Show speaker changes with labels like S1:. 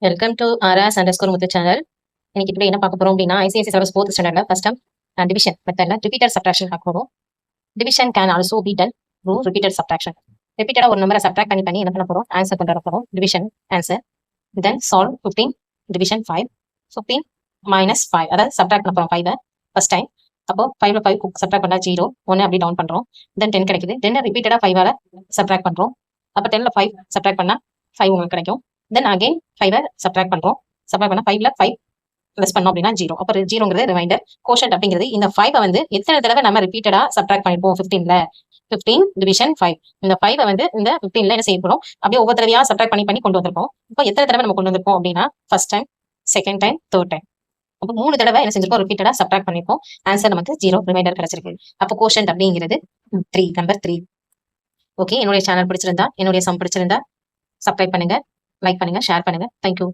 S1: Welcome to R S underscore Muthu channel. இன்னைக்கு இப்படி என்ன பார்க்க போறோம் அப்படின்னா ஐசிஐசி சிலபஸ் 4th ஸ்டாண்டர்ட்ல ஃபர்ஸ்ட் டைம் டிவிஷன் மெத்தட்ல ரிப்பீட்டட் சப்ட்ராக்ஷன் பார்க்க போறோம். Division can also be done through repeated subtraction. ரிப்பீட்டடா ஒரு நம்பரை சப்ட்ராக்ட் பண்ணி என்ன பண்ண போறோம், ஆன்சர் கொண்டு வர போறோம். Division answer. Then solve 15 division 5. 15 minus 5 அதாவது சப்ட்ராக்ட் பண்ண போறோம் 5 ஃபர்ஸ்ட் டைம். அப்போ 5ல 5 சப்ட்ராக்ட் பண்ணா 0 1 அப்படி டவுன் பண்றோம். தென் 10 கிடைக்குது. 10 ரிப்பீட்டடா 5ஆல சப்ட்ராக்ட் பண்றோம். அப்ப 10ல 5 சப்ட்ராக்ட் பண்ணா 5 உங்களுக்கு கிடைக்கும். தென் அகைன் 5 சப்ட்ராக்ட் பண்றோம். சப்ட்ராக்ட் பண்ணா 5ல 5 பிளஸ் பண்ணோம் அப்படின்னா 0. அப்ப 0ங்கிறது ரிமைண்டர். கோஷன்ட் அப்படிங்கிறது இந்த 5 வந்து எத்தனை தடவை நம்ம ரிப்பீட்டடா சப்ட்ராக்ட் பண்ணிருப்போம் 15ல 15 டிவிஷன் 5. இந்த 5 வந்து இந்த 15ல என்ன செய்ய போறோம், அப்படியே ஒவ்வொரு தடவையா சப்ட்ராக்ட் பண்ணி கொண்டு வந்திருப்போம். இப்போ எத்தனை தடவை நம்ம கொண்டு வந்திருப்போம் அப்படின்னா first time, second time, third time. அப்போ 3 தடவை என்ன செஞ்சிருப்போம், ரிப்பீட்டடா சப்ட்ராக்ட் பண்ணிருப்போம். ஆன்சர் நமக்கு 0 ரிமைண்டர் கிடைச்சிருக்கு. அப்போ கோஷன்ட் அப்படிங்கிறது 3 நம்பர் 3. ஓகே, என்னுடைய சேனல் பிடிச்சிருந்தா, என்னுடைய சம் பிடிச்சிருந்தா சப்ஸ்கிரைப் பண்ணுங்க, லைக் பண்ணுங்க, ஷேர் பண்ணுங்க. தேங்க்யூ.